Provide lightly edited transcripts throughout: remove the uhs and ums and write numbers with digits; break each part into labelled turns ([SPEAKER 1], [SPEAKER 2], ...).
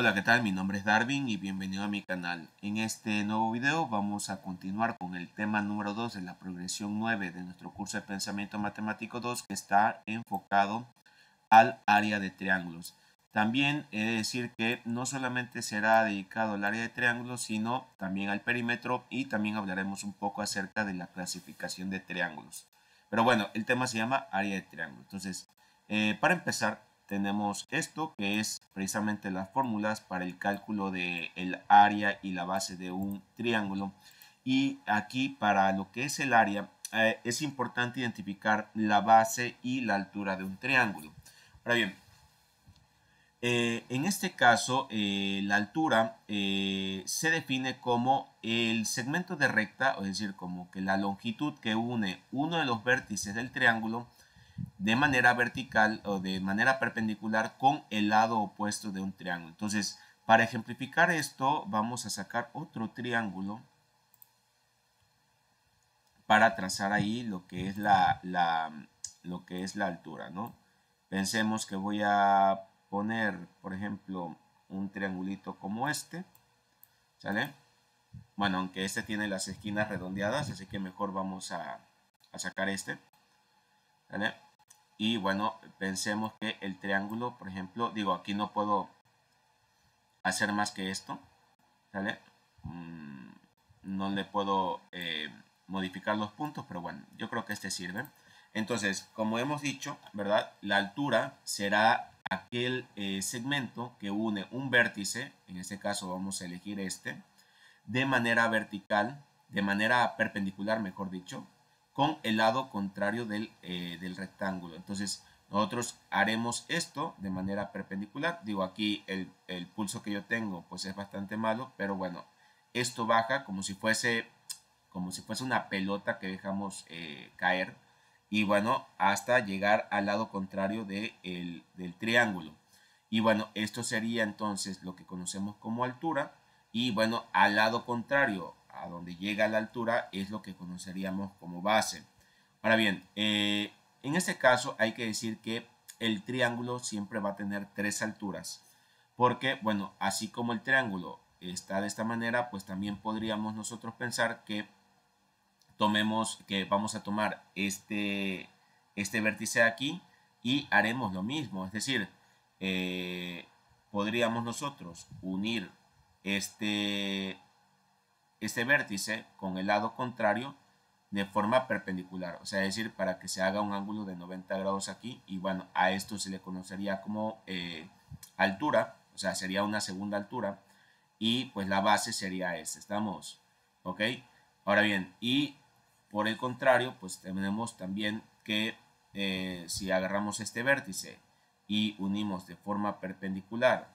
[SPEAKER 1] Hola, ¿qué tal? Mi nombre es Darwin y bienvenido a mi canal. En este nuevo video vamos a continuar con el tema número 2 de la progresión 9 de nuestro curso de Pensamiento Matemático 2, que está enfocado al área de triángulos. También he de decir que no solamente será dedicado al área de triángulos, sino también al perímetro, y también hablaremos un poco acerca de la clasificación de triángulos. Pero bueno, el tema se llama área de triángulo. Entonces, para empezar, tenemos esto que es precisamente las fórmulas para el cálculo del área y la base de un triángulo. Y aquí, para lo que es el área, es importante identificar la base y la altura de un triángulo. Ahora bien, en este caso, la altura se define como el segmento de recta, es decir, como que la longitud que une uno de los vértices del triángulo de manera vertical o de manera perpendicular con el lado opuesto de un triángulo. Entonces, para ejemplificar esto, vamos a sacar otro triángulo para trazar ahí lo que es lo que es la altura, ¿no? Pensemos que voy a poner, por ejemplo, un triangulito como este, ¿sale? Bueno, aunque este tiene las esquinas redondeadas, así que mejor vamos a sacar este, ¿sale? Y bueno, pensemos que el triángulo, por ejemplo, digo, aquí no puedo hacer más que esto, ¿sale? No le puedo modificar los puntos, pero bueno, yo creo que este sirve. Entonces, como hemos dicho, ¿verdad? La altura será aquel segmento que une un vértice, en este caso vamos a elegir este, de manera vertical, de manera perpendicular, mejor dicho, con el lado contrario del rectángulo. Entonces, nosotros haremos esto de manera perpendicular. Digo, aquí el pulso que yo tengo pues es bastante malo, pero bueno, esto baja como si fuese una pelota que dejamos caer, y bueno, hasta llegar al lado contrario del triángulo. Y bueno, esto sería entonces lo que conocemos como altura, y bueno, al lado contrario, a donde llega la altura, es lo que conoceríamos como base. Ahora bien, en este caso hay que decir que el triángulo siempre va a tener tres alturas, porque bueno, así como el triángulo está de esta manera, pues también podríamos nosotros pensar que que vamos a tomar este vértice aquí y haremos lo mismo, es decir, eh, podríamos nosotros unir este, este vértice con el lado contrario de forma perpendicular, o sea, es decir, para que se haga un ángulo de 90 grados aquí, y bueno, a esto se le conocería como altura, o sea, sería una segunda altura, y pues la base sería esta, ¿estamos? ¿Ok? Ahora bien, y por el contrario, pues tenemos también que si agarramos este vértice y unimos de forma perpendicular,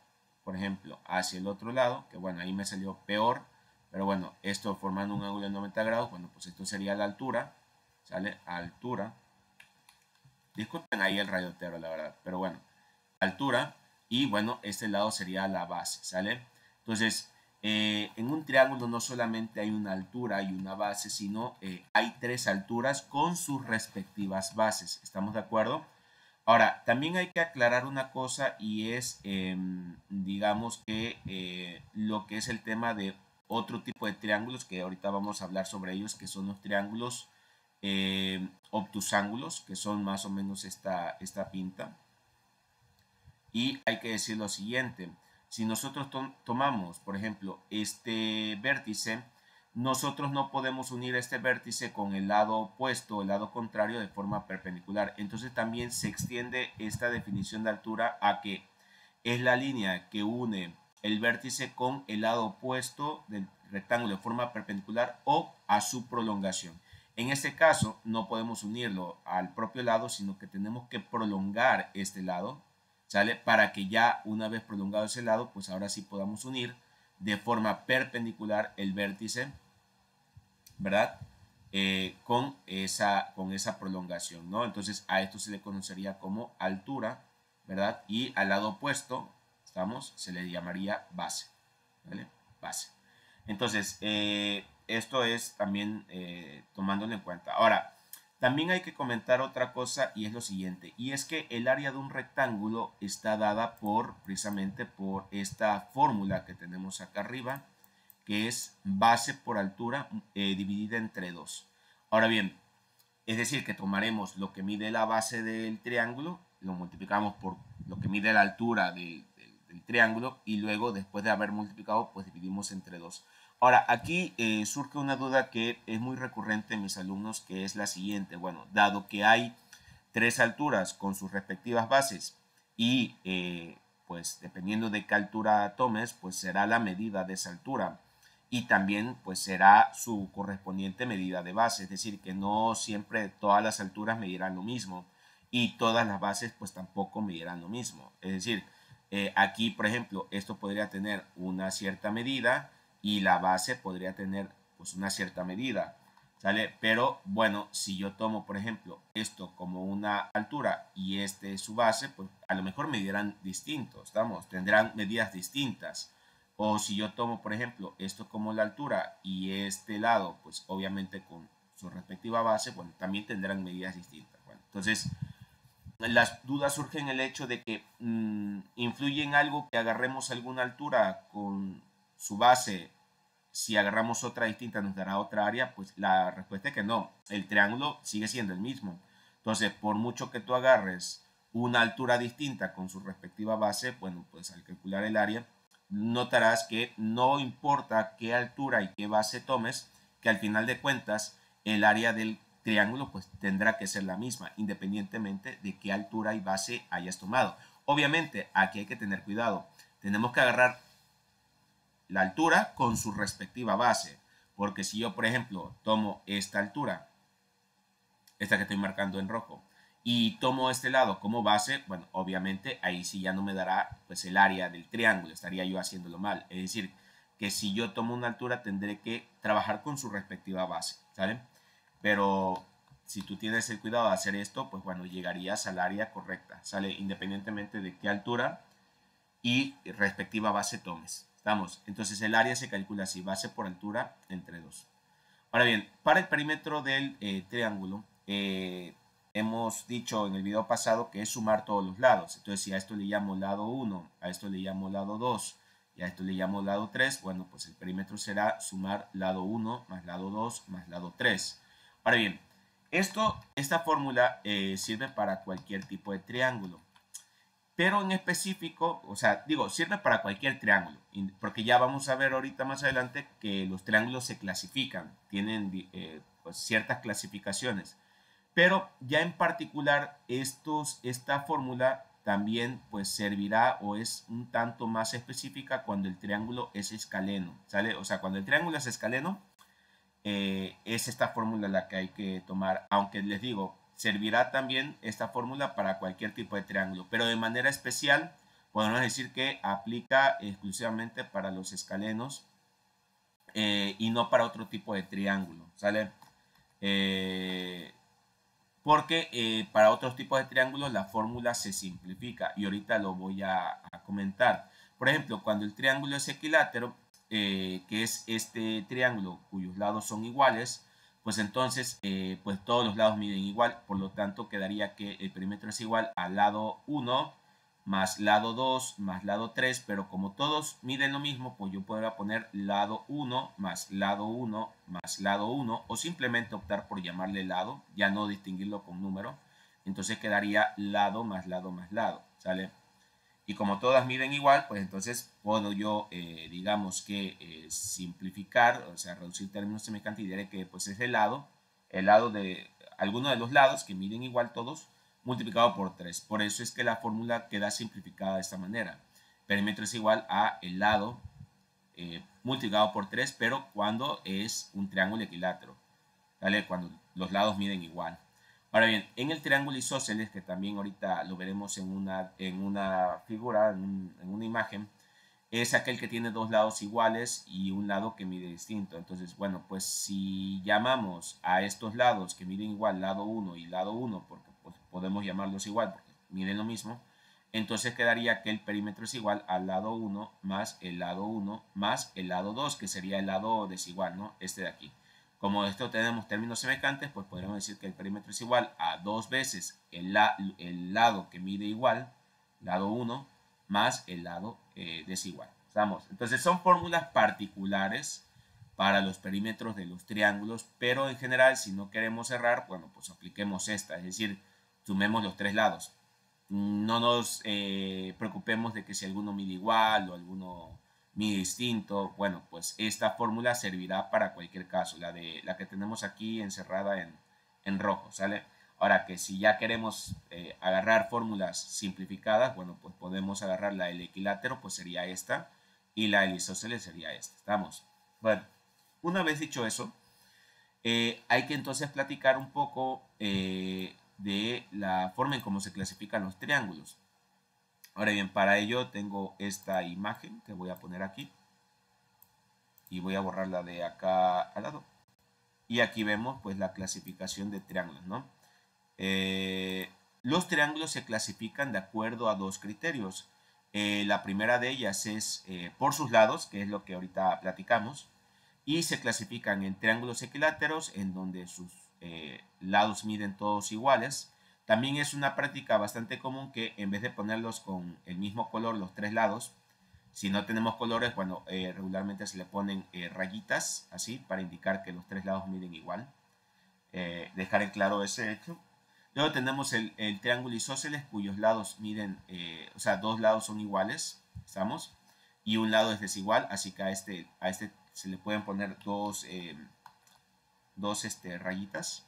[SPEAKER 1] por ejemplo, hacia el otro lado, que bueno, ahí me salió peor, pero bueno, esto formando un ángulo de 90 grados, bueno, pues esto sería la altura, ¿sale? Altura. Disculpen ahí el rayotero, la verdad, pero bueno, altura, y bueno, este lado sería la base, ¿sale? Entonces, en un triángulo no solamente hay una altura y una base, sino hay tres alturas con sus respectivas bases, ¿estamos de acuerdo? Ahora, también hay que aclarar una cosa, y es, digamos que lo que es el tema de otro tipo de triángulos, que ahorita vamos a hablar sobre ellos, que son los triángulos obtusángulos, que son más o menos esta pinta. Y hay que decir lo siguiente, si nosotros tomamos, por ejemplo, este vértice, nosotros no podemos unir este vértice con el lado opuesto, el lado contrario, de forma perpendicular. Entonces también se extiende esta definición de altura a que es la línea que une el vértice con el lado opuesto del rectángulo de forma perpendicular o a su prolongación. En este caso no podemos unirlo al propio lado, sino que tenemos que prolongar este lado, ¿sale? Para que ya una vez prolongado ese lado, pues ahora sí podamos unir de forma perpendicular el vértice, ¿verdad? Con esa prolongación, ¿no? Entonces a esto se le conocería como altura, ¿verdad? Y al lado opuesto, ¿estamos? Se le llamaría base, ¿vale? Base. Entonces, esto es también tomándolo en cuenta. Ahora, También hay que comentar otra cosa y es lo siguiente, y es que el área de un rectángulo está dada precisamente por esta fórmula que tenemos acá arriba, que es base por altura dividida entre 2. Ahora bien, es decir, que tomaremos lo que mide la base del triángulo, lo multiplicamos por lo que mide la altura del triángulo y luego, después de haber multiplicado, pues dividimos entre 2. Ahora, aquí surge una duda que es muy recurrente en mis alumnos, que es la siguiente. Bueno, dado que hay 3 alturas con sus respectivas bases y pues dependiendo de qué altura tomes, pues será la medida de esa altura y también pues será su correspondiente medida de base, es decir, que no siempre todas las alturas medirán lo mismo y todas las bases pues tampoco medirán lo mismo. Es decir, aquí por ejemplo esto podría tener una cierta medida y la base podría tener pues una cierta medida, ¿sale? Pero bueno, si yo tomo por ejemplo esto como una altura y este es su base, pues a lo mejor medirán distintos, ¿estamos? Tendrán medidas distintas. O si yo tomo, por ejemplo, esto como la altura y este lado, pues obviamente con su respectiva base, bueno, también tendrán medidas distintas. Bueno, entonces, las dudas surgen en el hecho de que influye en algo que agarremos alguna altura con su base, si agarramos otra distinta nos dará otra área, pues la respuesta es que no, el triángulo sigue siendo el mismo. Entonces, por mucho que tú agarres una altura distinta con su respectiva base, bueno, pues al calcular el área, notarás que no importa qué altura y qué base tomes, que al final de cuentas el área del triángulo pues tendrá que ser la misma, independientemente de qué altura y base hayas tomado. Obviamente, aquí hay que tener cuidado. Tenemos que agarrar la altura con su respectiva base, porque si yo, por ejemplo, tomo esta altura, esta que estoy marcando en rojo, y tomo este lado como base, bueno, obviamente ahí sí ya no me dará pues el área del triángulo, estaría yo haciéndolo mal. Es decir, que si yo tomo una altura tendré que trabajar con su respectiva base, ¿sale? Pero si tú tienes el cuidado de hacer esto, pues bueno, llegarías al área correcta, ¿sale? Independientemente de qué altura y respectiva base tomes. ¿Estamos? Entonces el área se calcula así, base por altura entre 2. Ahora bien, para el perímetro del triángulo, hemos dicho en el video pasado que es sumar todos los lados. Entonces, si a esto le llamo lado 1, a esto le llamo lado 2 y a esto le llamo lado 3, bueno, pues el perímetro será sumar lado 1 más lado 2 más lado 3. Ahora bien, esta fórmula sirve para cualquier tipo de triángulo. Pero en específico, o sea, digo, sirve para cualquier triángulo, porque ya vamos a ver ahorita más adelante que los triángulos se clasifican, tienen pues ciertas clasificaciones. Pero ya en particular esta fórmula también pues servirá o es un tanto más específica cuando el triángulo es escaleno, ¿sale? O sea, cuando el triángulo es escaleno, es esta fórmula la que hay que tomar, aunque les digo, servirá también esta fórmula para cualquier tipo de triángulo, pero de manera especial podemos decir que aplica exclusivamente para los escalenos y no para otro tipo de triángulo, ¿sale? Porque para otros tipos de triángulos la fórmula se simplifica y ahorita lo voy a comentar. Por ejemplo, cuando el triángulo es equilátero, que es este triángulo cuyos lados son iguales, pues entonces pues todos los lados miden igual, por lo tanto quedaría que el perímetro es igual al lado 1 más lado 2 más lado 3, pero como todos miden lo mismo, pues yo podría poner lado 1 más lado 1 más lado 1 o simplemente optar por llamarle lado, ya no distinguirlo con número. Entonces quedaría lado más lado más lado, ¿sale? Y como todas miden igual, pues entonces puedo yo, digamos que simplificar, o sea, reducir términos semejantes y diré que pues es el lado de alguno de los lados que miden igual todos, multiplicado por 3. Por eso es que la fórmula queda simplificada de esta manera. Perímetro es igual a el lado multiplicado por 3, pero cuando es un triángulo equilátero, ¿vale? Cuando los lados miden igual. Ahora bien, en el triángulo isósceles, que también ahorita lo veremos en una figura, en una imagen, es aquel que tiene dos lados iguales y un lado que mide distinto. Entonces, bueno, pues si llamamos a estos lados que miden igual, lado 1 y lado 1, porque pues, podemos llamarlos igual porque miden lo mismo, entonces quedaría que el perímetro es igual al lado 1 más el lado 1 más el lado 2, que sería el lado desigual, ¿no? Este de aquí. como esto tenemos términos semejantes, pues podríamos decir que el perímetro es igual a 2 veces el lado que mide igual, lado 1, más el lado desigual. ¿Estamos? Entonces son fórmulas particulares para los perímetros de los triángulos, pero en general, si no queremos errar, bueno, pues apliquemos esta, es decir, sumemos los tres lados. No nos preocupemos de que si alguno mide igual o alguno mide distinto, bueno, pues esta fórmula servirá para cualquier caso, la que tenemos aquí encerrada en rojo, ¿sale? Ahora que si ya queremos agarrar fórmulas simplificadas, bueno, pues podemos agarrar la del equilátero, pues sería esta, y la del isósceles sería esta, ¿estamos? Bueno, una vez dicho eso, hay que entonces platicar un poco de la forma en cómo se clasifican los triángulos. Ahora bien, para ello tengo esta imagen que voy a poner aquí y voy a borrarla de acá al lado. Y aquí vemos pues la clasificación de triángulos, ¿no? Los triángulos se clasifican de acuerdo a dos criterios. La primera de ellas es por sus lados, que es lo que ahorita platicamos, y se clasifican en triángulos equiláteros, en donde sus lados miden todos iguales. También es una práctica bastante común que en vez de ponerlos con el mismo color los tres lados, si no tenemos colores, bueno, regularmente se le ponen rayitas, así, para indicar que los tres lados miden igual. Dejar en claro ese hecho. Luego tenemos el triángulo isósceles, cuyos lados miden, o sea, dos lados son iguales, ¿estamos? Y un lado es desigual, así que a este se le pueden poner dos rayitas.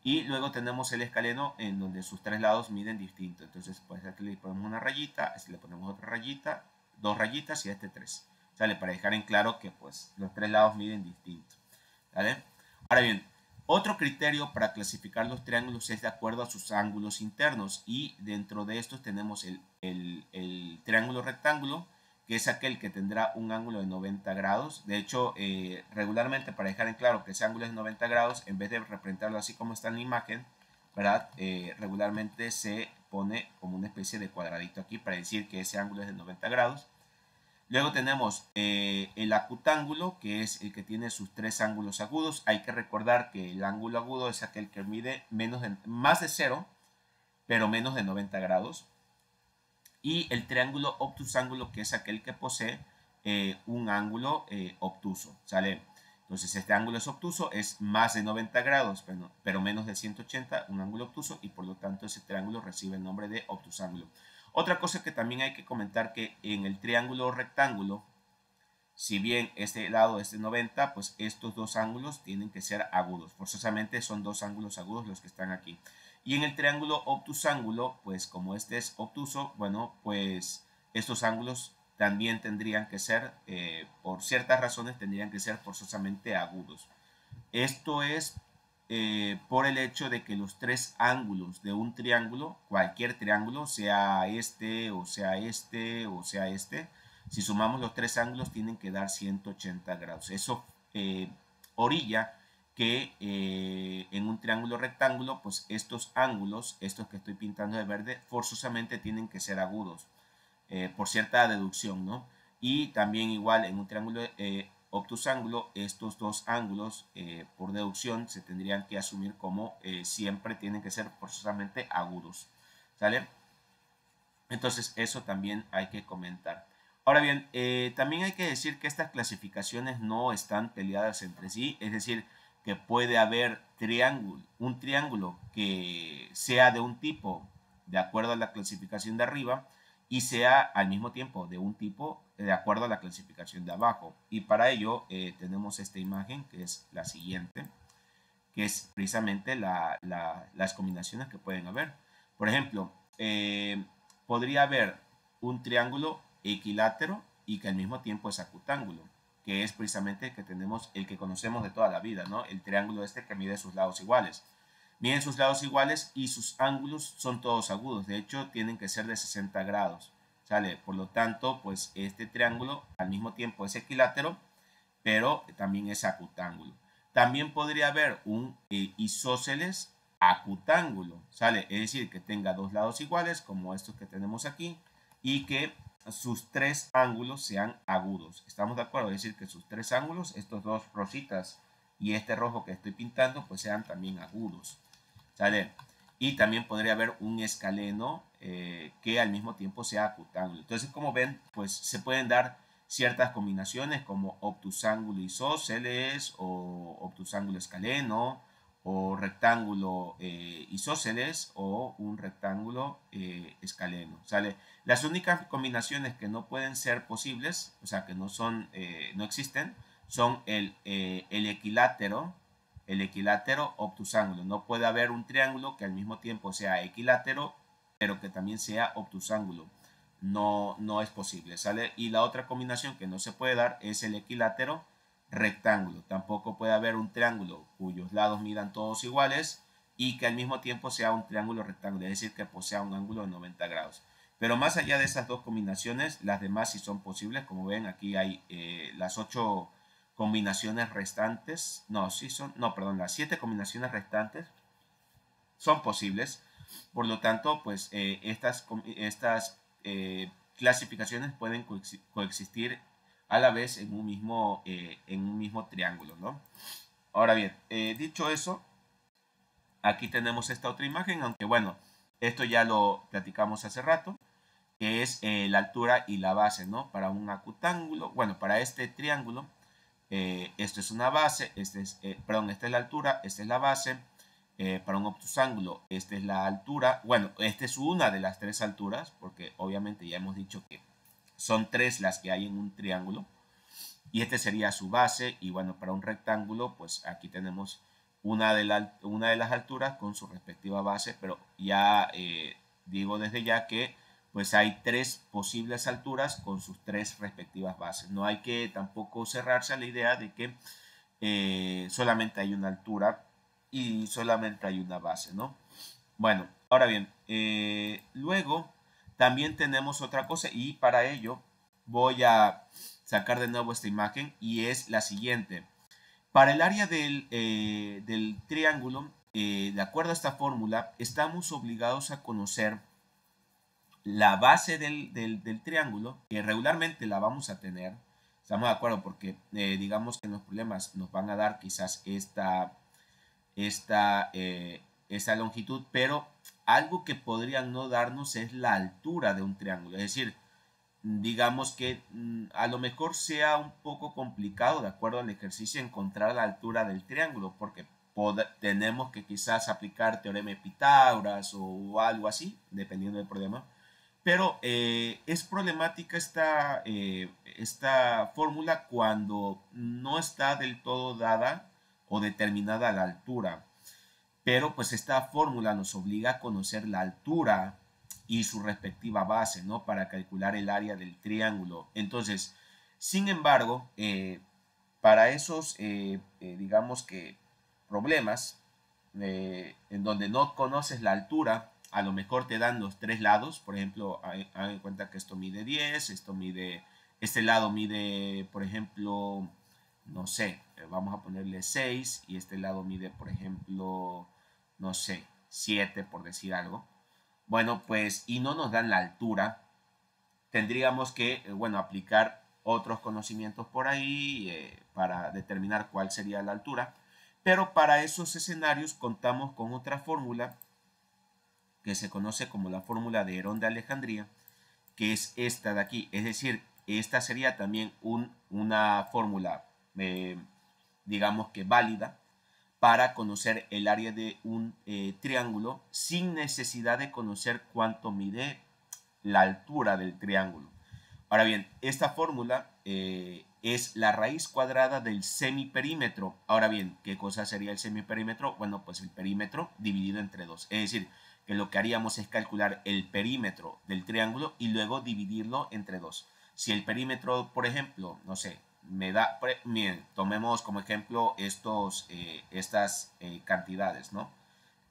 [SPEAKER 1] Y luego tenemos el escaleno en donde sus tres lados miden distinto. Entonces, pues aquí le ponemos una rayita, a este le ponemos otra rayita, dos rayitas y a este tres. ¿Sale? Para dejar en claro que pues los tres lados miden distinto. ¿Vale? Ahora bien, otro criterio para clasificar los triángulos es de acuerdo a sus ángulos internos. Y dentro de estos tenemos el triángulo rectángulo, que es aquel que tendrá un ángulo de 90 grados. De hecho, regularmente, para dejar en claro que ese ángulo es de 90 grados, en vez de representarlo así como está en la imagen, ¿verdad? Regularmente se pone como una especie de cuadradito aquí para decir que ese ángulo es de 90 grados. Luego tenemos el acutángulo, que es el que tiene sus tres ángulos agudos. Hay que recordar que el ángulo agudo es aquel que mide más de 0, pero menos de 90 grados. Y el triángulo obtusángulo, que es aquel que posee un ángulo obtuso, ¿sale? Entonces este ángulo es obtuso, es más de 90 grados, pero menos de 180, un ángulo obtuso, y por lo tanto ese triángulo recibe el nombre de obtusángulo. Otra cosa que también hay que comentar, que en el triángulo rectángulo, si bien este lado es de 90, pues estos dos ángulos tienen que ser agudos. Forzosamente son dos ángulos agudos los que están aquí. Y en el triángulo obtusángulo, pues como este es obtuso, bueno, pues estos ángulos también tendrían que ser, por ciertas razones, tendrían que ser forzosamente agudos. Esto es por el hecho de que los tres ángulos de un triángulo, cualquier triángulo, sea este o sea este o sea este, si sumamos los tres ángulos tienen que dar 180 grados. Eso orilla que en un triángulo rectángulo, pues estos ángulos, estos que estoy pintando de verde, forzosamente tienen que ser agudos, por cierta deducción, ¿no? Y también igual en un triángulo obtusángulo, estos dos ángulos, por deducción, se tendrían que asumir como siempre tienen que ser forzosamente agudos, ¿sale? Entonces eso también hay que comentar. Ahora bien, también hay que decir que estas clasificaciones no están peleadas entre sí, es decir, que puede haber un triángulo que sea de un tipo de acuerdo a la clasificación de arriba y sea al mismo tiempo de un tipo de acuerdo a la clasificación de abajo. Y para ello tenemos esta imagen que es la siguiente, que es precisamente las combinaciones que pueden haber. Por ejemplo, podría haber un triángulo equilátero y que al mismo tiempo es acutángulo, que es precisamente el que tenemos, el que conocemos de toda la vida, ¿no? El triángulo este que mide sus lados iguales. Miden sus lados iguales y sus ángulos son todos agudos. De hecho, tienen que ser de 60 grados. ¿Sale? Por lo tanto, pues este triángulo al mismo tiempo es equilátero, pero también es acutángulo. También podría haber un isósceles acutángulo, ¿sale? Es decir, que tenga dos lados iguales, como estos que tenemos aquí, y que sus tres ángulos sean agudos. ¿Estamos de acuerdo? Es decir, que sus tres ángulos, estos dos rositas y este rojo que estoy pintando pues sean también agudos, ¿sale? Y también podría haber un escaleno que al mismo tiempo sea acutángulo. Entonces, como ven, pues se pueden dar ciertas combinaciones como obtusángulo isósceles o obtusángulo escaleno o rectángulo isósceles o un rectángulo escaleno, ¿sale? Las únicas combinaciones que no pueden ser posibles, o sea, que no son, no existen, son el equilátero obtusángulo. No puede haber un triángulo que al mismo tiempo sea equilátero, pero que también sea obtusángulo. No, no es posible, ¿sale? Y la otra combinación que no se puede dar es el equilátero rectángulo. Tampoco puede haber un triángulo cuyos lados midan todos iguales y que al mismo tiempo sea un triángulo rectángulo, es decir, que posea un ángulo de 90 grados. Pero más allá de esas dos combinaciones, las demás sí son posibles. Como ven, aquí hay las 8 combinaciones restantes. No, sí son, no, perdón, las 7 combinaciones restantes son posibles. Por lo tanto, pues estas clasificaciones pueden coexistir a la vez en un mismo triángulo, ¿no? Ahora bien, dicho eso, aquí tenemos esta otra imagen, aunque bueno, esto ya lo platicamos hace rato, que es la altura y la base, ¿no? Para un acutángulo, bueno, para este triángulo, esto es una base, perdón, esta es la altura, esta es la base. Para un obtusángulo, esta es la altura, bueno, esta es una de las 3 alturas, porque obviamente ya hemos dicho que son 3 las que hay en un triángulo, y este sería su base, y bueno, para un rectángulo, pues aquí tenemos una de las alturas con su respectiva base, pero ya digo desde ya que pues hay 3 posibles alturas con sus 3 respectivas bases. No hay que tampoco cerrarse a la idea de que solamente hay una altura y solamente hay una base, ¿no? Bueno, ahora bien, luego también tenemos otra cosa y para ello voy a sacar de nuevo esta imagen y es la siguiente. Para el área del triángulo, de acuerdo a esta fórmula, estamos obligados a conocer la base del triángulo, que regularmente la vamos a tener. Estamos de acuerdo porque digamos que en los problemas nos van a dar quizás esta longitud, pero algo que podrían no darnos es la altura de un triángulo. Es decir, digamos que a lo mejor sea un poco complicado, de acuerdo al ejercicio, encontrar la altura del triángulo, porque tenemos que quizás aplicar teorema de Pitágoras o algo así, dependiendo del problema. Pero es problemática esta fórmula cuando no está del todo dada o determinada la altura. Pero pues esta fórmula nos obliga a conocer la altura y su respectiva base, ¿no? Para calcular el área del triángulo. Entonces, sin embargo, para esos, digamos que, problemas en donde no conoces la altura, a lo mejor te dan los 3 lados. Por ejemplo, hagan en cuenta que esto mide 10, este lado mide, por ejemplo, no sé, vamos a ponerle 6 y este lado mide, por ejemplo, no sé, 7 por decir algo. Bueno, pues, y no nos dan la altura, tendríamos que, bueno, aplicar otros conocimientos por ahí para determinar cuál sería la altura. Pero para esos escenarios contamos con otra fórmula que se conoce como la fórmula de Herón de Alejandría, que es esta de aquí. Es decir, esta sería también una fórmula, digamos que válida, para conocer el área de un triángulo sin necesidad de conocer cuánto mide la altura del triángulo. Ahora bien, esta fórmula es la raíz cuadrada del semiperímetro. Ahora bien, ¿qué cosa sería el semiperímetro? Bueno, pues el perímetro dividido entre 2. Es decir, que lo que haríamos es calcular el perímetro del triángulo y luego dividirlo entre 2. Si el perímetro, por ejemplo, no sé, me da, miren, tomemos como ejemplo estas cantidades, ¿no?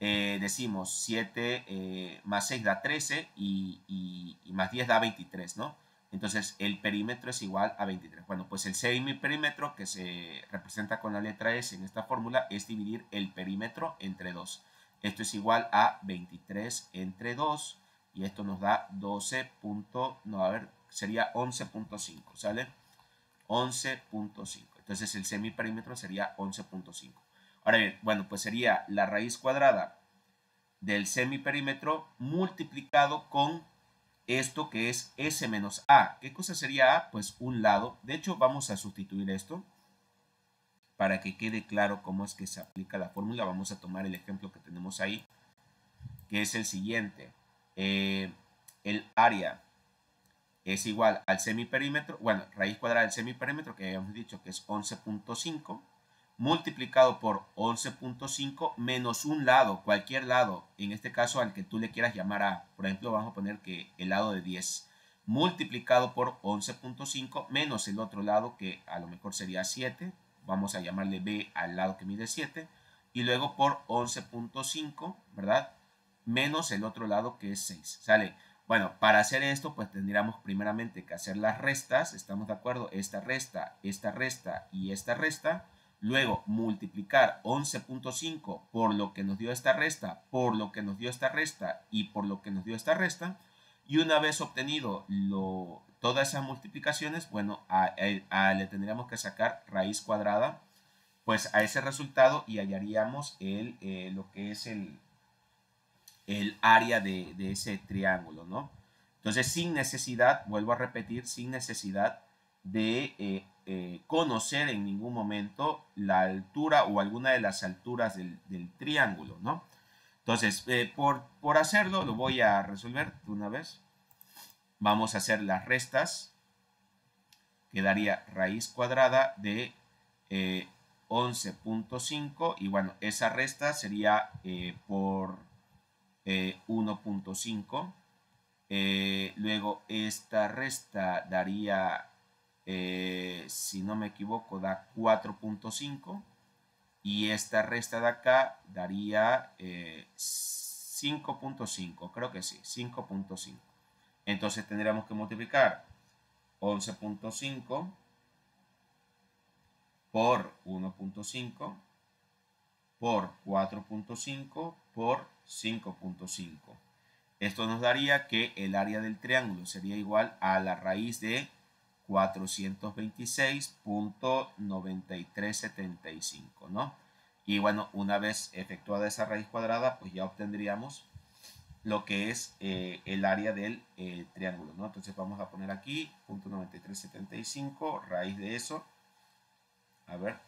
[SPEAKER 1] Decimos 7 más 6 da 13 y más 10 da 23, ¿no? Entonces el perímetro es igual a 23. Bueno, pues el semiperímetro que se representa con la letra S en esta fórmula es dividir el perímetro entre 2. Esto es igual a 23 entre 2 y esto nos da 12. No, a ver, sería 11.5, ¿sale? 11.5. Entonces el semiperímetro sería 11.5. Ahora bien, bueno, pues sería la raíz cuadrada del semiperímetro multiplicado con esto que es S menos A. ¿Qué cosa sería A? Pues un lado. De hecho, vamos a sustituir esto para que quede claro cómo es que se aplica la fórmula. Vamos a tomar el ejemplo que tenemos ahí, que es el siguiente. El área es igual al semiperímetro, bueno, raíz cuadrada del semiperímetro, que habíamos dicho que es 11.5, multiplicado por 11.5 menos un lado, cualquier lado, en este caso al que tú le quieras llamar A. Por ejemplo, vamos a poner que el lado de 10, multiplicado por 11.5 menos el otro lado, que a lo mejor sería 7, vamos a llamarle B al lado que mide 7, y luego por 11.5, ¿verdad? Menos el otro lado que es 6, ¿sale? Bueno, para hacer esto, pues tendríamos primeramente que hacer las restas, ¿estamos de acuerdo? Esta resta y esta resta. Luego, multiplicar 11.5 por lo que nos dio esta resta, por lo que nos dio esta resta y por lo que nos dio esta resta. Y una vez obtenido todas esas multiplicaciones, bueno, le tendríamos que sacar raíz cuadrada, pues a ese resultado y hallaríamos lo que es el área de ese triángulo, ¿no? Entonces, sin necesidad, vuelvo a repetir, sin necesidad de conocer en ningún momento la altura o alguna de las alturas del triángulo, ¿no? Entonces, por hacerlo, lo voy a resolver de una vez. Vamos a hacer las restas. Quedaría raíz cuadrada de 11.5 y bueno, esa resta sería por 1.5. Luego esta resta daría, si no me equivoco, da 4.5. Y esta resta de acá daría 5.5. Creo que sí, 5.5. Entonces tendríamos que multiplicar 11.5 por 1.5 por 4.5 por 5.5. Esto nos daría que el área del triángulo sería igual a la raíz de 426.9375, ¿no? Y bueno, una vez efectuada esa raíz cuadrada, pues ya obtendríamos lo que es el área del triángulo, ¿no? Entonces vamos a poner aquí, 0.9375, raíz de eso, a ver,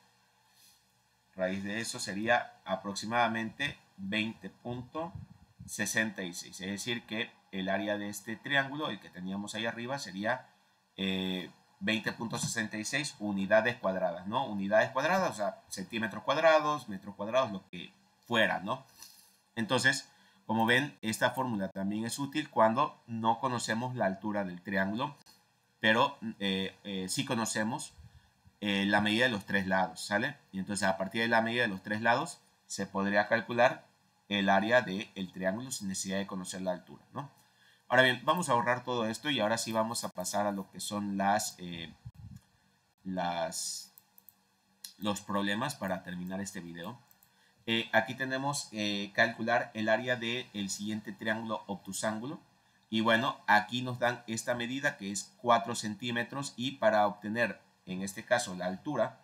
[SPEAKER 1] raíz de eso sería aproximadamente 20.66. Es decir, que el área de este triángulo, el que teníamos ahí arriba, sería 20.66 unidades cuadradas, ¿no? Unidades cuadradas, o sea, centímetros cuadrados, metros cuadrados, lo que fuera, ¿no? Entonces, como ven, esta fórmula también es útil cuando no conocemos la altura del triángulo, pero sí conocemos la medida de los tres lados, ¿sale? Y entonces a partir de la medida de los tres lados se podría calcular el área del triángulo sin necesidad de conocer la altura, ¿no? Ahora bien, vamos a ahorrar todo esto y ahora sí vamos a pasar a lo que son los problemas para terminar este video. Aquí tenemos calcular el área del siguiente triángulo obtusángulo. Y bueno, aquí nos dan esta medida que es 4 centímetros y para obtener, en este caso, la altura,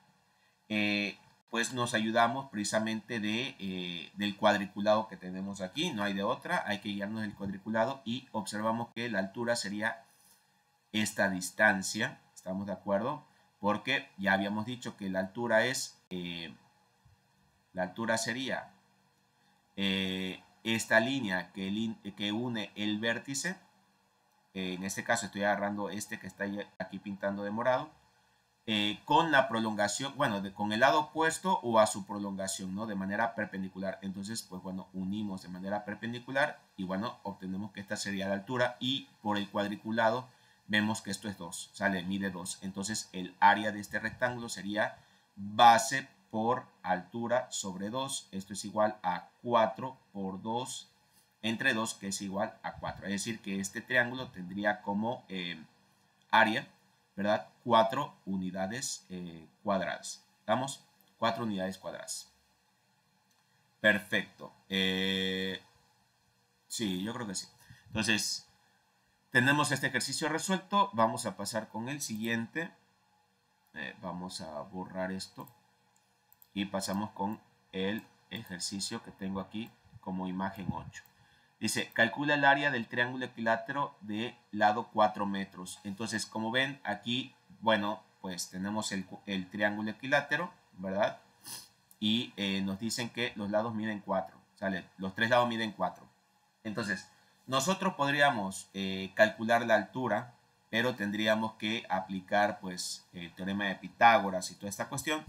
[SPEAKER 1] pues nos ayudamos precisamente del cuadriculado que tenemos aquí. No hay de otra, hay que guiarnos del cuadriculado y observamos que la altura sería esta distancia. ¿Estamos de acuerdo? Porque ya habíamos dicho que la altura es... la altura sería esta línea que une el vértice, en este caso estoy agarrando este que está aquí pintando de morado, con la prolongación, bueno, con el lado opuesto o a su prolongación, ¿no? De manera perpendicular. Entonces, pues bueno, unimos de manera perpendicular y bueno, obtenemos que esta sería la altura y por el cuadriculado vemos que esto es 2, sale, mide 2. Entonces, el área de este rectángulo sería base por altura sobre 2. Esto es igual a 4 por 2 entre 2, que es igual a 4. Es decir, que este triángulo tendría como área, ¿verdad? 4 unidades cuadradas. ¿Estamos? 4 unidades cuadradas. Perfecto. Sí, yo creo que sí. Entonces, tenemos este ejercicio resuelto. Vamos a pasar con el siguiente. Vamos a borrar esto y pasamos con el ejercicio que tengo aquí como imagen 8. Dice, calcula el área del triángulo equilátero de lado 4 metros. Entonces, como ven aquí, bueno, pues tenemos el triángulo equilátero, ¿verdad? Y nos dicen que los lados miden 4, ¿sale? Los tres lados miden 4. Entonces, nosotros podríamos calcular la altura, pero tendríamos que aplicar pues el teorema de Pitágoras y toda esta cuestión.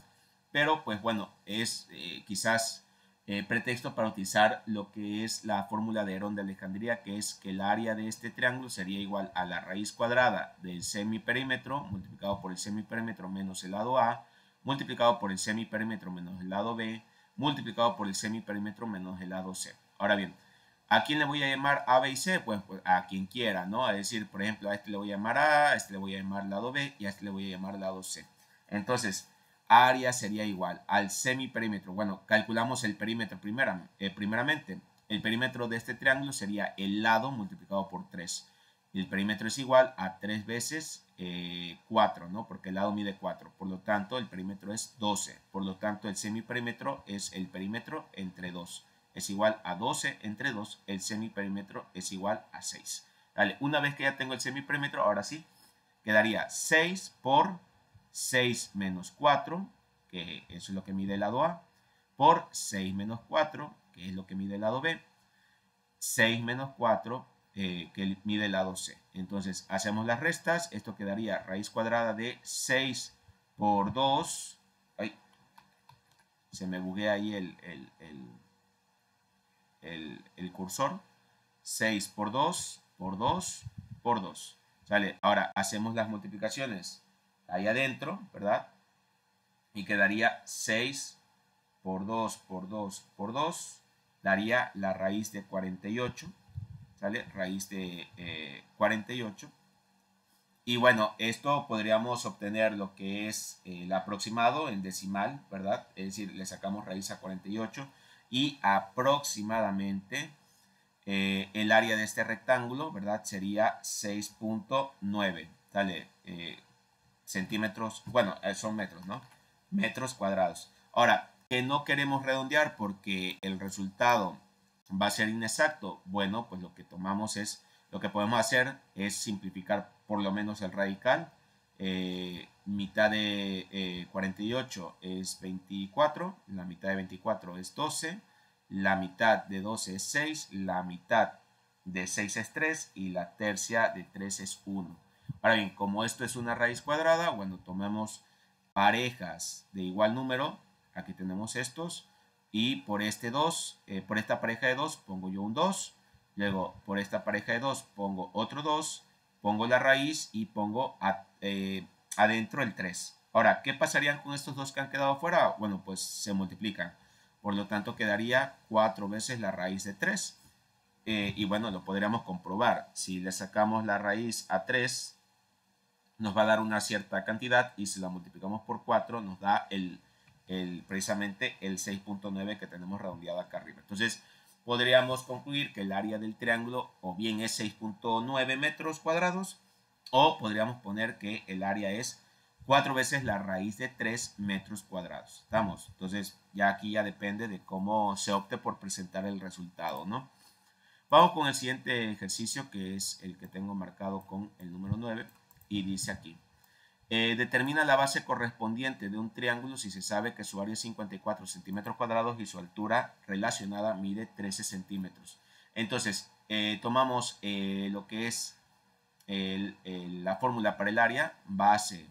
[SPEAKER 1] Pero pues bueno, es quizás pretexto para utilizar lo que es la fórmula de Herón de Alejandría, que es que el área de este triángulo sería igual a la raíz cuadrada del semiperímetro multiplicado por el semiperímetro menos el lado A, multiplicado por el semiperímetro menos el lado B, multiplicado por el semiperímetro menos el lado C. Ahora bien, ¿a quién le voy a llamar A, B y C? Pues a quien quiera, ¿no? Es decir, por ejemplo, a este le voy a llamar A, a este le voy a llamar lado B y a este le voy a llamar lado C. Entonces, área sería igual al semiperímetro. Bueno, calculamos el perímetro primeramente. El perímetro de este triángulo sería el lado multiplicado por 3. El perímetro es igual a 3 veces 4, ¿no? Porque el lado mide 4. Por lo tanto, el perímetro es 12. Por lo tanto, el semiperímetro es el perímetro entre 2. Es igual a 12 entre 2. El semiperímetro es igual a 6. Dale, una vez que ya tengo el semiperímetro, ahora sí, quedaría 6 por 6 menos 4, que eso es lo que mide el lado A, por 6 menos 4, que es lo que mide el lado B, 6 menos 4, que mide el lado C. Entonces, hacemos las restas. Esto quedaría raíz cuadrada de 6 por 2. Ay, se me buguea ahí el cursor. 6 por 2, por 2, por 2. ¿Sale? Ahora, hacemos las multiplicaciones ahí adentro, ¿verdad? Y quedaría 6 por 2, por 2, por 2, daría la raíz de 48, ¿sale? Raíz de 48. Y bueno, esto podríamos obtener lo que es el aproximado en decimal, ¿verdad? Es decir, le sacamos raíz a 48 y aproximadamente el área de este rectángulo, ¿verdad? Sería 6.9, ¿sale? Centímetros, bueno, son metros, ¿no? Metros cuadrados. Ahora, que no queremos redondear porque el resultado va a ser inexacto, bueno, pues lo que tomamos es, lo que podemos hacer es simplificar por lo menos el radical. Mitad de 48 es 24, la mitad de 24 es 12, la mitad de 12 es 6, la mitad de 6 es 3 y la tercia de 3 es 1. Ahora bien, como esto es una raíz cuadrada, bueno, tomemos parejas de igual número. Aquí tenemos estos. Y por este 2, por esta pareja de 2, pongo yo un 2. Luego, por esta pareja de 2, pongo otro 2. Pongo la raíz y pongo adentro el 3. Ahora, ¿qué pasarían con estos dos que han quedado afuera? Bueno, pues se multiplican. Por lo tanto, quedaría 4 veces la raíz de 3. Y bueno, lo podríamos comprobar. Si le sacamos la raíz a 3, nos va a dar una cierta cantidad y si la multiplicamos por 4 nos da precisamente el 6.9 que tenemos redondeado acá arriba. Entonces podríamos concluir que el área del triángulo o bien es 6.9 metros cuadrados o podríamos poner que el área es 4 veces la raíz de 3 metros cuadrados. ¿Estamos? Entonces ya aquí ya depende de cómo se opte por presentar el resultado, ¿no? Vamos con el siguiente ejercicio que es el que tengo marcado con el número 9 y dice aquí. Determina la base correspondiente de un triángulo si se sabe que su área es 54 centímetros cuadrados y su altura relacionada mide 13 centímetros. Entonces, tomamos lo que es la fórmula para el área, base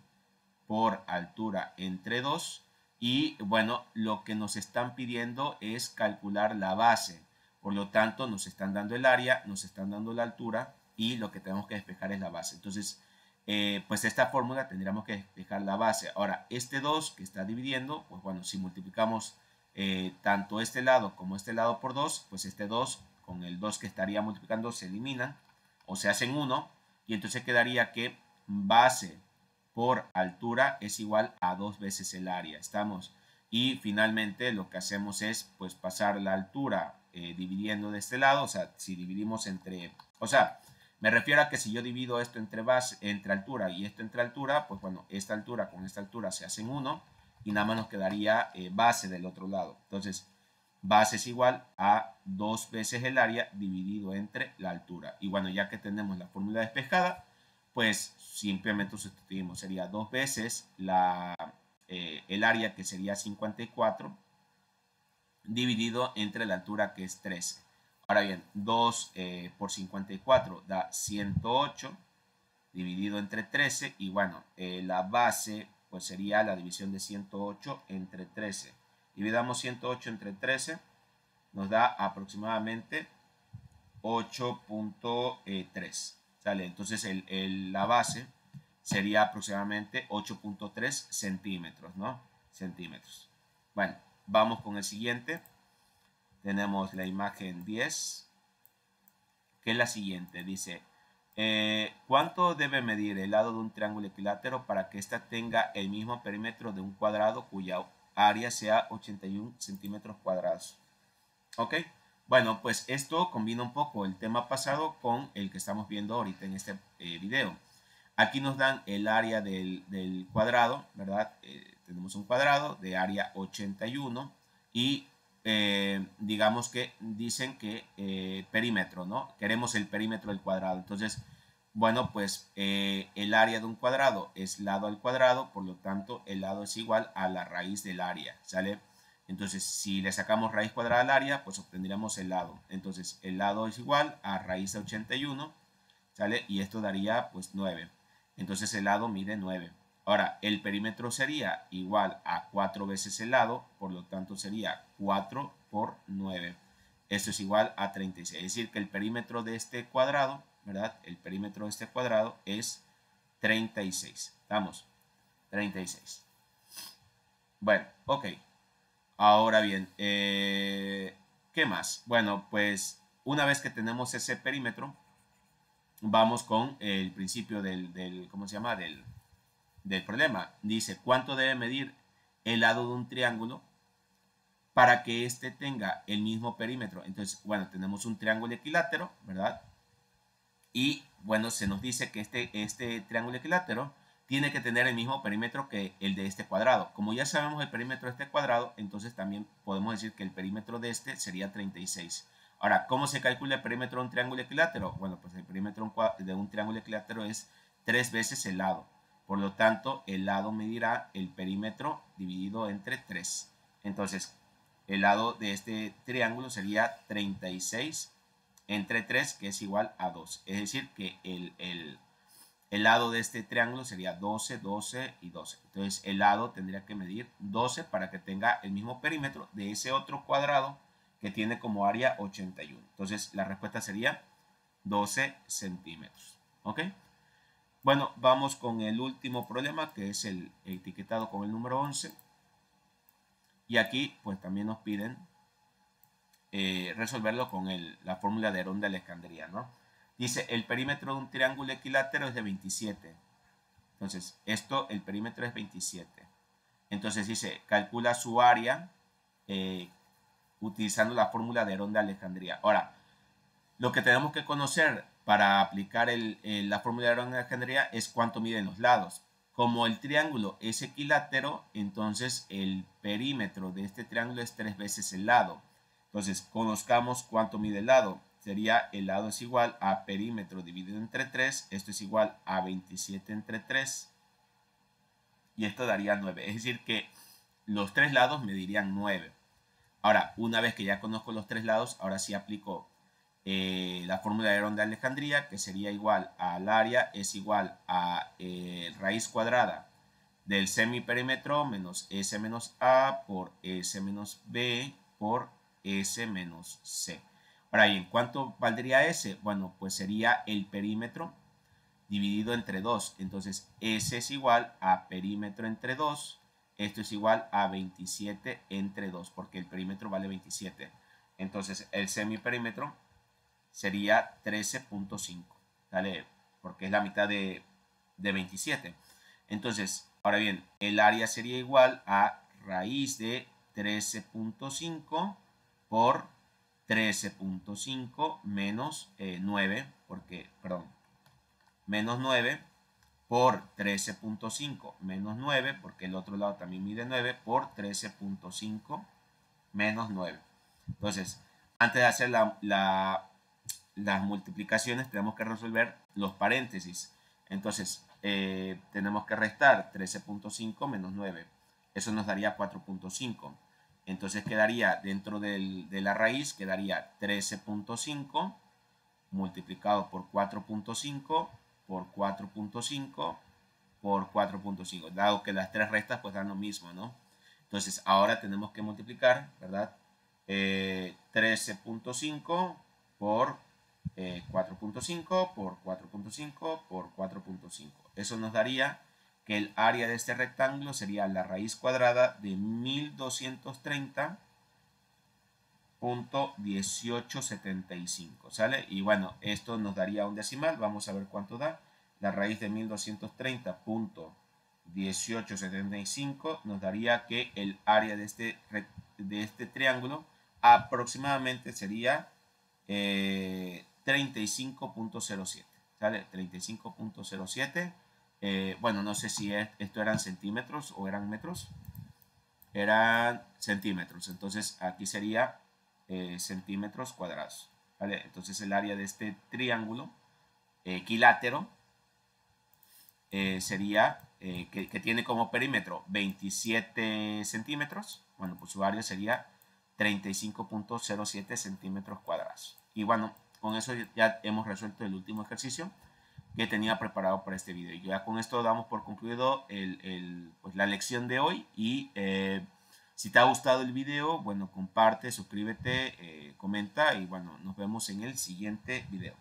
[SPEAKER 1] por altura entre 2. Y bueno, lo que nos están pidiendo es calcular la base. Por lo tanto, nos están dando el área, nos están dando la altura y lo que tenemos que despejar es la base. Entonces, pues esta fórmula tendríamos que despejar la base. Ahora, este 2 que está dividiendo, pues bueno, si multiplicamos tanto este lado como este lado por 2, pues este 2 con el 2 que estaría multiplicando se eliminan o se hacen 1 y entonces quedaría que base por altura es igual a 2 veces el área. ¿Estamos? Y finalmente lo que hacemos es pues pasar la altura dividiendo de este lado, o sea, si dividimos entre, o sea, Me refiero a que si yo divido esto entre base, entre altura y esto entre altura, pues bueno, esta altura con esta altura se hacen 1 y nada más nos quedaría base del otro lado. Entonces, base es igual a 2 veces el área dividido entre la altura. Y bueno, ya que tenemos la fórmula despejada, pues simplemente sustituimos. Sería 2 veces el área, que sería 54, dividido entre la altura, que es 13. Ahora bien, 2 por 54 da 108 dividido entre 13. Y bueno, la base pues sería la división de 108 entre 13. Dividamos 108 entre 13, nos da aproximadamente 8.3. ¿Sale? Entonces la base sería aproximadamente 8.3 centímetros, ¿no? Centímetros. Bueno, vamos con el siguiente. Tenemos la imagen 10, que es la siguiente. Dice, ¿cuánto debe medir el lado de un triángulo equilátero para que ésta tenga el mismo perímetro de un cuadrado cuya área sea 81 centímetros cuadrados? ¿Ok? Bueno, pues esto combina un poco el tema pasado con el que estamos viendo ahorita en este video. Aquí nos dan el área del cuadrado, ¿verdad? Tenemos un cuadrado de área 81 y digamos que dicen que perímetro, ¿no? Queremos el perímetro del cuadrado. Entonces, bueno, pues el área de un cuadrado es lado al cuadrado, por lo tanto, el lado es igual a la raíz del área, ¿sale? Entonces, si le sacamos raíz cuadrada al área, pues obtendríamos el lado. Entonces, el lado es igual a raíz de 81, ¿sale? Y esto daría, pues, 9. Entonces, el lado mide 9. Ahora, el perímetro sería igual a 4 veces el lado, por lo tanto, sería 4 por 9. Esto es igual a 36. Es decir, que el perímetro de este cuadrado, ¿verdad? El perímetro de este cuadrado es 36. ¿Estamos? 36. Bueno, ok. Ahora bien, ¿qué más? Bueno, pues una vez que tenemos ese perímetro, vamos con el principio ¿cómo se llama? Del problema. Dice, ¿cuánto debe medir el lado de un triángulo para que éste tenga el mismo perímetro? Entonces, bueno, tenemos un triángulo equilátero, ¿verdad? Y bueno, se nos dice que este triángulo equilátero tiene que tener el mismo perímetro que el de este cuadrado. Como ya sabemos el perímetro de este cuadrado, entonces también podemos decir que el perímetro de este sería 36. Ahora, ¿cómo se calcula el perímetro de un triángulo equilátero? Bueno, pues el perímetro de un triángulo equilátero es 3 veces el lado. Por lo tanto, el lado medirá el perímetro dividido entre 3. Entonces, el lado de este triángulo sería 36 entre 3, que es igual a 2. Es decir, que el lado de este triángulo sería 12, 12 y 12. Entonces, el lado tendría que medir 12 para que tenga el mismo perímetro de ese otro cuadrado que tiene como área 81. Entonces, la respuesta sería 12 centímetros. ¿Ok? Bueno, vamos con el último problema, que es el etiquetado con el número 11. Y aquí, pues también nos piden resolverlo con la fórmula de Herón de Alejandría, ¿no? Dice, el perímetro de un triángulo equilátero es de 27. Entonces, el perímetro es 27. Entonces dice, calcula su área utilizando la fórmula de Herón de Alejandría. Ahora, lo que tenemos que conocer para aplicar la fórmula de Herón de Alejandría es cuánto miden los lados. Como el triángulo es equilátero, entonces el perímetro de este triángulo es 3 veces el lado. Entonces, conozcamos cuánto mide el lado. Sería el lado es igual a perímetro dividido entre 3. Esto es igual a 27 entre 3. Y esto daría 9. Es decir que los tres lados medirían 9. Ahora, una vez que ya conozco los tres lados, ahora sí aplico la fórmula de Herón de Alejandría, que sería igual al área es igual a raíz cuadrada del semiperímetro menos S menos A por S menos B por S menos C. Ahora bien, ¿cuánto valdría S? Bueno, pues sería el perímetro dividido entre 2. Entonces, S es igual a perímetro entre 2. Esto es igual a 27 entre 2, porque el perímetro vale 27. Entonces, el semiperímetro sería 13.5. ¿Vale? Porque es la mitad de 27. Entonces, ahora bien, el área sería igual a raíz de 13.5 por 13.5 menos 9, porque, perdón, menos 9 por 13.5 menos 9, porque el otro lado también mide 9, por 13.5 menos 9. Entonces, antes de hacer las multiplicaciones, tenemos que resolver los paréntesis. Entonces, tenemos que restar 13.5 menos 9. Eso nos daría 4.5. Entonces quedaría dentro de la raíz, quedaría 13.5 multiplicado por 4.5 por 4.5 por 4.5. Dado que las tres restas pues dan lo mismo, ¿no? Entonces ahora tenemos que multiplicar, ¿verdad? 13.5 por 4.5 por 4.5 por 4.5. Eso nos daría que el área de este rectángulo sería la raíz cuadrada de 1230.1875, ¿sale? Y bueno, esto nos daría un decimal, vamos a ver cuánto da. La raíz de 1230.1875 nos daría que el área de este triángulo aproximadamente sería 35.07, ¿sale? 35.07. Bueno, no sé si esto eran centímetros o eran metros. Eran centímetros. Entonces aquí sería centímetros cuadrados, ¿vale? Entonces el área de este triángulo equilátero sería, que tiene como perímetro 27 centímetros. Bueno, pues su área sería 35.07 centímetros cuadrados. Y bueno, con eso ya hemos resuelto el último ejercicio que tenía preparado para este video. Y ya con esto damos por concluido pues la lección de hoy. Y si te ha gustado el video, bueno, comparte, suscríbete, comenta y bueno, nos vemos en el siguiente video.